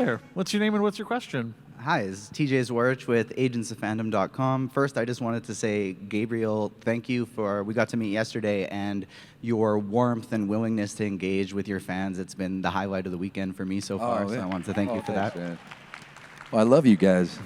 there. What's your name and what's your question? Hi, this is TJ Zwarich with agentsofandom.com. First, I just wanted to say, Gabriel, thank you for, we got to meet yesterday, and your warmth and willingness to engage with your fans. It's been the highlight of the weekend for me so far, so I want to thank you for thanks, that. Man. Well, I love you guys.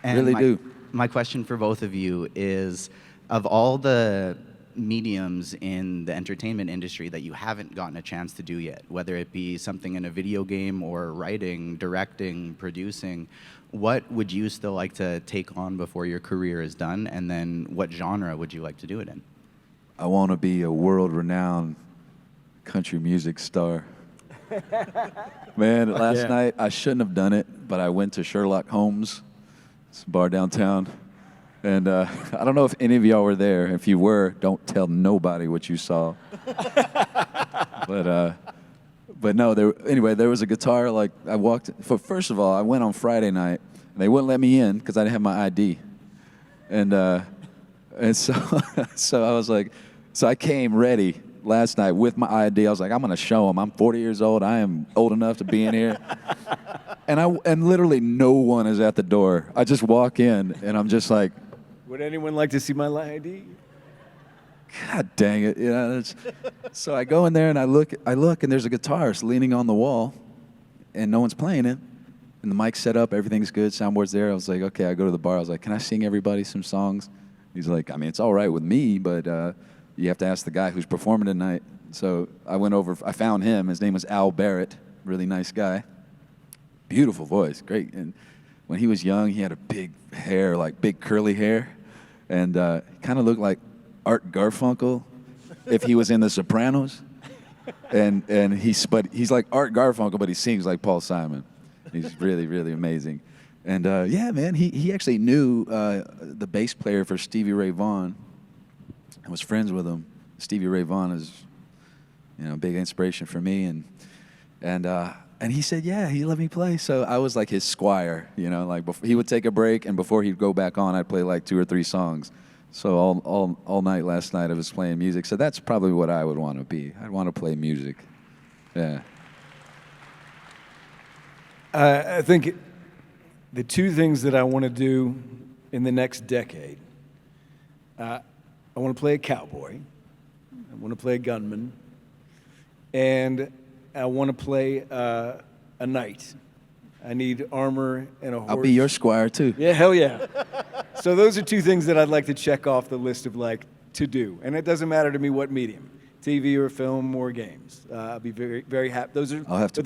And really do. My question for both of you is, of all the mediums in the entertainment industry that you haven't gotten a chance to do yet, whether it be something in a video game or writing, directing, producing, what would you still like to take on before your career is done? And then what genre would you like to do it in? I want to be a world-renowned country music star. Man, last night, I shouldn't have done it, but I went to Sherlock Holmes, it's a bar downtown. And I don't know if any of y'all were there. If you were, don't tell nobody what you saw. But no, anyway, there was a guitar. Like, I walked, first of all, I went on Friday night, and they wouldn't let me in because I didn't have my ID. And so, so I was like, so I came ready last night with my ID. I was like, I'm going to show them. I'm 40 years old. I am old enough to be in here. And literally no one is at the door. I just walk in, and I'm just like, would anyone like to see my ID? God dang it! You know, so I go in there and I look, and there's a guitarist leaning on the wall, and no one's playing it. And the mic's set up, everything's good, soundboard's there. I was like, okay. I go to the bar. I was like, can I sing everybody some songs? He's like, I mean, it's all right with me, but you have to ask the guy who's performing tonight. So I went over. I found him. His name was Al Barrett. Really nice guy. Beautiful voice, great. And when he was young, he had a big hair, like big curly hair, and kind of looked like Art Garfunkel if he was in The Sopranos. And he's like Art Garfunkel, but he sings like Paul Simon. He's really, really amazing. And yeah, man, he actually knew the bass player for Stevie Ray Vaughan. I was friends with him. Stevie Ray Vaughan is, you know, a big inspiration for me. And he said, yeah, he let me play. So I was like his squire, you know, like he would take a break, and before he'd go back on, I'd play like 2 or 3 songs. So all night last night I was playing music. So that's probably what I would want to be. I'd want to play music. Yeah. I think the 2 things that I want to do in the next decade, I want to play a cowboy, I want to play a gunman, and I want to play a knight. I need armor and a horse. I'll be your squire, too. Yeah, hell yeah. So those are 2 things that I'd like to check off the list of, like, to do. And it doesn't matter to me what medium, TV or film or games. I'll be very, very happy. I'll have to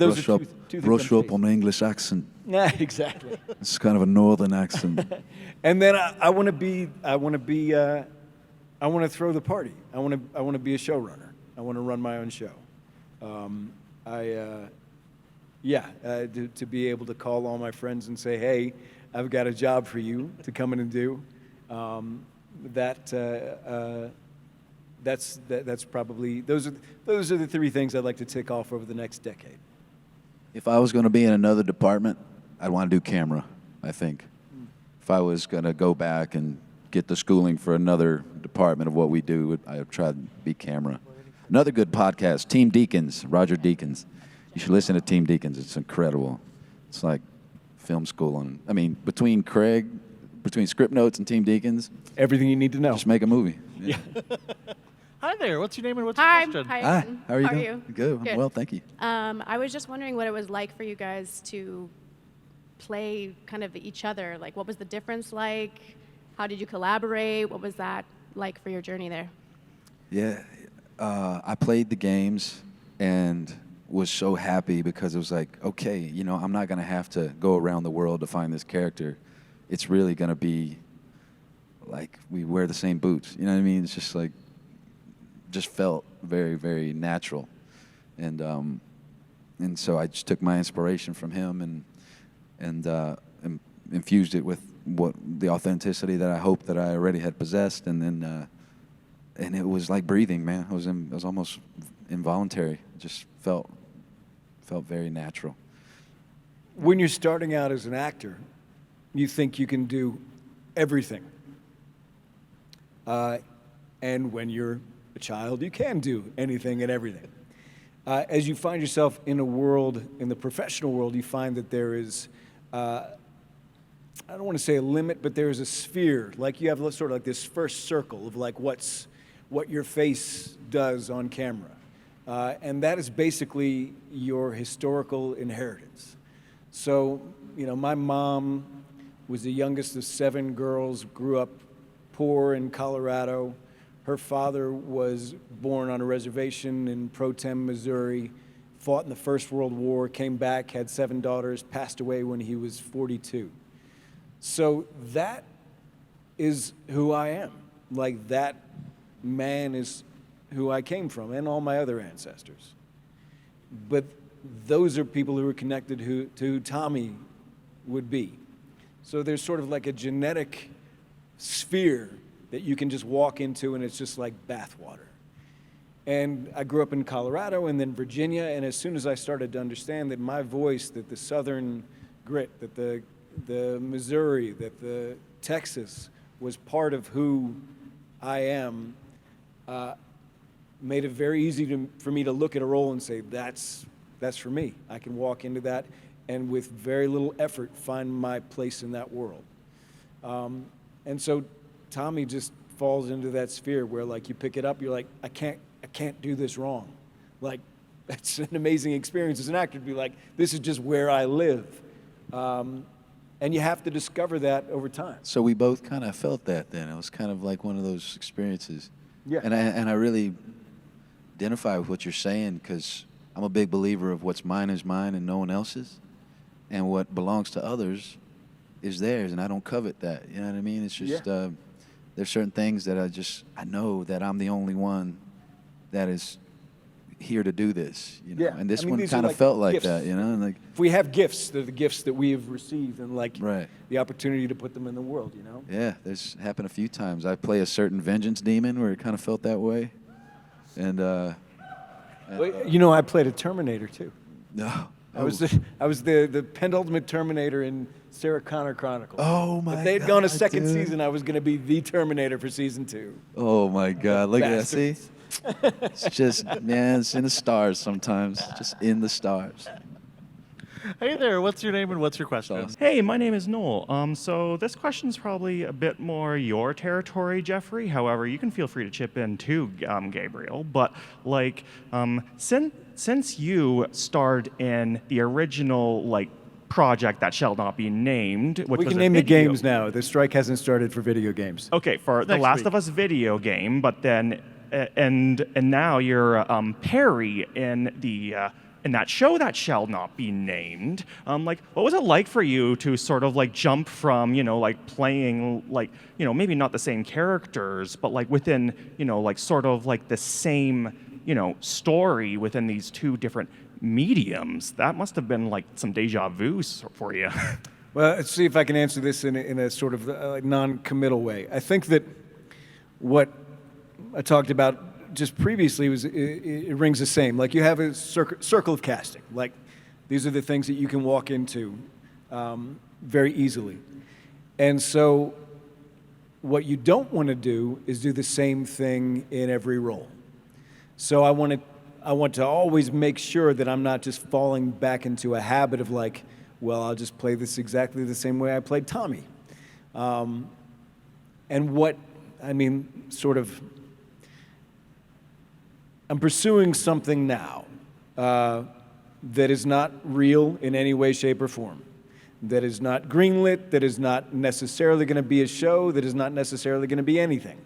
brush up on the English accent. Yeah, exactly. It's kind of a northern accent. And then I want to throw the party. I want to be a showrunner. I want to run my own show. To be able to call all my friends and say, hey, I've got a job for you to come in and do. That's probably, those are the 3 things I'd like to tick off over the next decade. If I was going to be in another department, I'd want to do camera, I think. If I was going to go back and get the schooling for another department of what we do, I'd try to be camera. Another good podcast, Team Deacons, Roger Deakins. You should listen to Team Deacons. It's incredible. It's like film school. Between Script Notes and Team Deacons, everything you need to know. Just make a movie. Yeah. Hi there. What's your name and what's your question? Hi. How are you doing? Good. I'm well, thank you. I was just wondering what it was like for you guys to play kind of each other. Like, what was the difference like? How did you collaborate? What was that like for your journey there? Yeah. I played the games and was so happy because it was like, okay, you know, I'm not going to have to go around the world to find this character. It's really going to be like we wear the same boots. You know what I mean? It's just like, just felt very, very natural. And so I just took my inspiration from him and infused it with the authenticity that I hoped that I already had possessed. And it was like breathing, man. It was almost involuntary. It just felt very natural. When you're starting out as an actor, you think you can do everything. And when you're a child, you can do anything and everything. as you find yourself in a world, in the professional world, you find that there is, I don't want to say a limit, but there is a sphere. Like you have sort of like this first circle of like what your face does on camera. And that is basically your historical inheritance. So, you know, my mom was the youngest of 7 girls, grew up poor in Colorado. Her father was born on a reservation in Pro Tem, Missouri, fought in the First World War, came back, had 7 daughters, passed away when he was 42. So that is who I am. Like that man is who I came from, and all my other ancestors. But those are people who are connected to who Tommy would be. So there's sort of like a genetic sphere that you can just walk into, and it's just like bathwater. And I grew up in Colorado and then Virginia, and as soon as I started to understand that my voice, that the Southern grit, that the Missouri, that the Texas was part of who I am, made it very easy for me to look at a role and say, that's for me. I can walk into that and with very little effort find my place in that world. And so Tommy just falls into that sphere where like you pick it up, you're like, I can't do this wrong. Like that's an amazing experience as an actor to be like, this is just where I live. And you have to discover that over time. So we both kind of felt that then. It was kind of like one of those experiences. Yeah. And I really identify with what you're saying because I'm a big believer of what's mine is mine and no one else's. And what belongs to others is theirs, and I don't covet that. You know what I mean? It's just, there's certain things that I know that I'm the only one that is here to do this, you know. Yeah. And this I mean, one these are kind of like felt like gifts. that, you know. Like If we have gifts, they're the gifts that we have received and like Right. the opportunity to put them in the world, you know? yeah, there's happened a few times. I play a certain vengeance demon where it kind of felt that way, and Well, you know, I played a Terminator too. no. I was the penultimate Terminator in Sarah Connor Chronicles. Oh my If they'd gone a God, second dude. season, I was going to be the Terminator for season 2. Oh my God! Look at that. See, Bastards. it's just man, it's in the stars sometimes. Just in the stars. Hey there, what's your name and what's your question? Awesome. Hey, my name is Noel. So this question's probably a bit more your territory, Jeffrey. However, you can feel free to chip in too, Gabriel. But like, since you starred in the original like project that shall not be named, which We was can a name the video- games now. The strike hasn't started for video games. Okay, for the Next Last week. of Us video game, but then and now you're Perry in the in that show that shall not be named. Like, what was it like for you to sort of like jump from like playing like maybe not the same characters, but like within like sort of like the same story within these two different mediums? That must have been like some deja vu for you. Well, let's see if I can answer this in a sort of non-committal way. I think that what I talked about just previously was it rings the same. Like you have a circle of casting. Like these are the things that you can walk into very easily. And so what you don't want to do is do the same thing in every role. So I want to always make sure that I'm not just falling back into a habit of like, well, I'll just play this exactly the same way I played Tommy. And what, I mean, sort of, I'm pursuing something now that is not real in any way, shape, or form. That is not greenlit, that is not necessarily going to be a show, that is not necessarily going to be anything.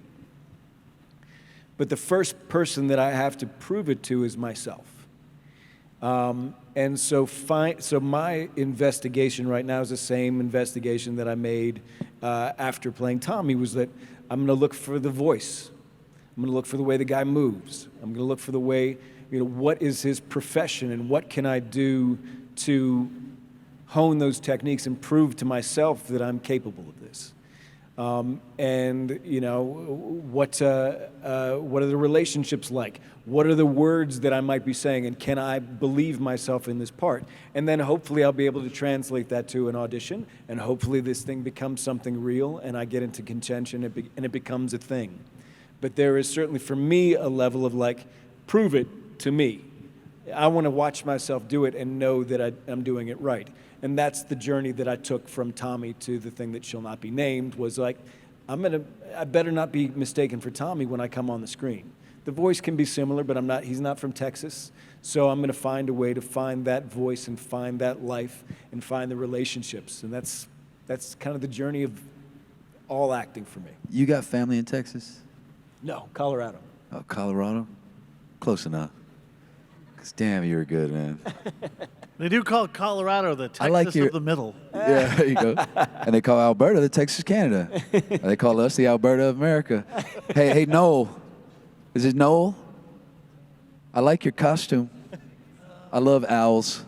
But the first person that I have to prove it to is myself. And so my investigation right now is the same investigation that I made after playing Tommy, was that I'm going to look for the voice. I'm going to look for the way the guy moves. I'm going to look for the way, what is his profession and what can I do to hone those techniques and prove to myself that I'm capable of this. And what are the relationships like? What are the words that I might be saying, and can I believe myself in this part? And then hopefully I'll be able to translate that to an audition, and hopefully this thing becomes something real, and I get into contention, and it becomes a thing. But there is certainly for me a level of like, prove it to me. I want to watch myself do it and know that I'm doing it right. And that's the journey that I took from Tommy to the thing that shall not be named, was like, I better not be mistaken for Tommy when I come on the screen. The voice can be similar, but he's not from Texas. So I'm going to find a way to find that voice and find that life and find the relationships. And that's kind of the journey of all acting for me. You got family in Texas? No, Colorado. Oh, Colorado? Close enough. 'Cause damn, you were good, man. They do call Colorado the I like Texas of the middle. Yeah, there you go. And they call Alberta the Texas Canada. And they call us the Alberta of America. Hey, Noel. Is it Noel? I like your costume. I love owls.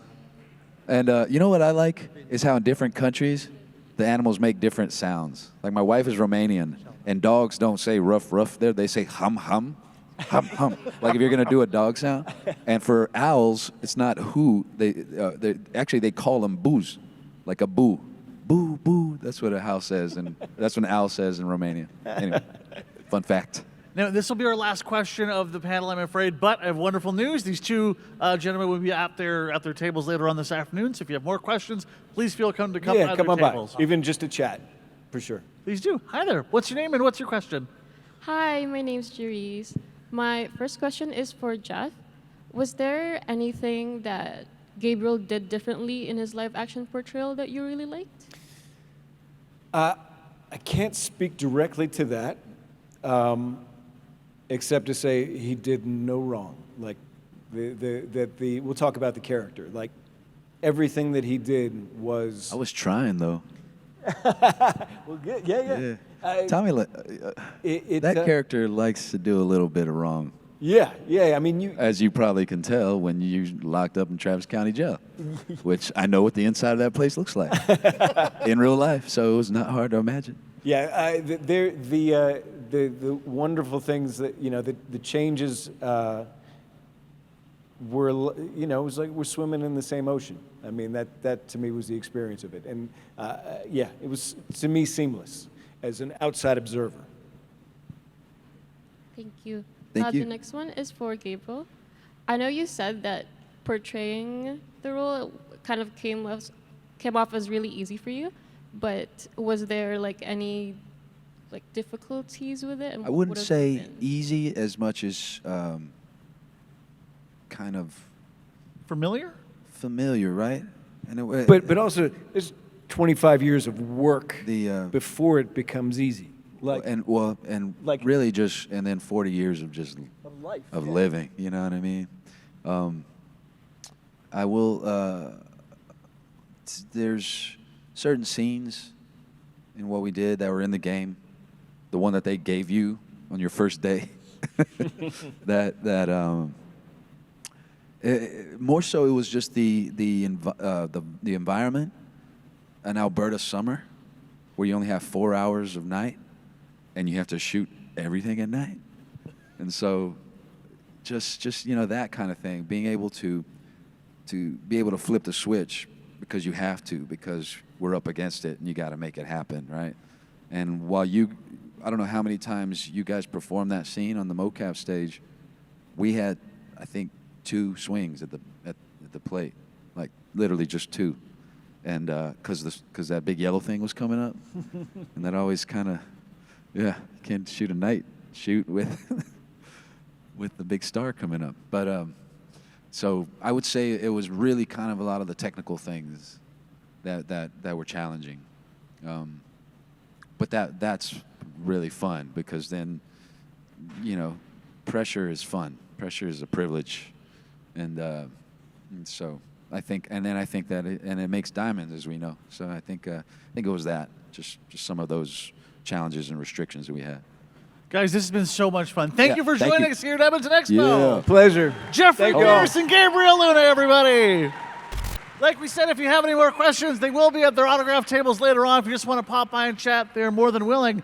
And you know what I like is how in different countries the animals make different sounds. Like my wife is Romanian, and dogs don't say ruff ruff there. They say hum hum, hum hum. Like if you're gonna do a dog sound. And for owls, it's not who. They call them boos, like a boo, boo boo. That's what a owl says, and that's what an owl says in Romania. Anyway, fun fact. Now, this will be our last question of the panel, I'm afraid, but I have wonderful news. These two gentlemen will be at their tables later on this afternoon, so if you have more questions, please feel come by Come their on tables. by. Even just a chat, for sure. Please do. Hi there. What's your name and what's your question? Hi, my name's Jerice. My first question is for Jeff. Was there anything that Gabriel did differently in his live action portrayal that you really liked? I can't speak directly to that. Except to say he did no wrong. Like, we'll talk about the character. Like, everything that he did was. I was trying though. Well, good. Yeah. Tommy, that character likes to do a little bit of wrong. Yeah. I mean, As you probably can tell when you locked up in Travis County Jail, which I know what the inside of that place looks like in real life, so it was not hard to imagine. Yeah. The wonderful things that the changes were it was like we're swimming in the same ocean. I mean that to me was the experience of it, and it was to me seamless as an outside observer. Thank you. Thank you. The next one is for Gabriel. I know you said that portraying the role kind of came off as really easy for you, but was there like any difficulties with it? And I wouldn't what have say they been? easy as much as kind of Familiar? familiar, right? And But also there's 25 years of work the before it becomes easy. Like like- really just and then 40 years of just of life of living. You know what I mean? I will. There's certain scenes in what we did that were in the game. The one that they gave you on your first day. More so, it was just the environment, an Alberta summer, where you only have 4 hours of night, and you have to shoot everything at night, and so just that kind of thing, being able to flip the switch because you have to, because we're up against it and you got to make it happen, right? And while I don't know how many times you guys performed that scene on the mocap stage, we had, I think, 2 swings at the plate, like literally just 2, and because that big yellow thing was coming up, and that always kind of, you can't shoot a night shoot with with the big star coming up, but so I would say it was really kind of a lot of the technical things that were challenging, but that's really fun because then pressure is fun. Pressure is a privilege, and so I think that it makes diamonds, as we know. So I think it was that just some of those challenges and restrictions that we had. Guys, this has been so much fun. Thank you for thank joining you. us here at Edmonton Expo. Yeah. Pleasure. Jeffrey Thank you. Pierce and Gabriel Luna, everybody. Like we said, if you have any more questions, they will be at their autograph tables later on. If you just want to pop by and chat, they're more than willing.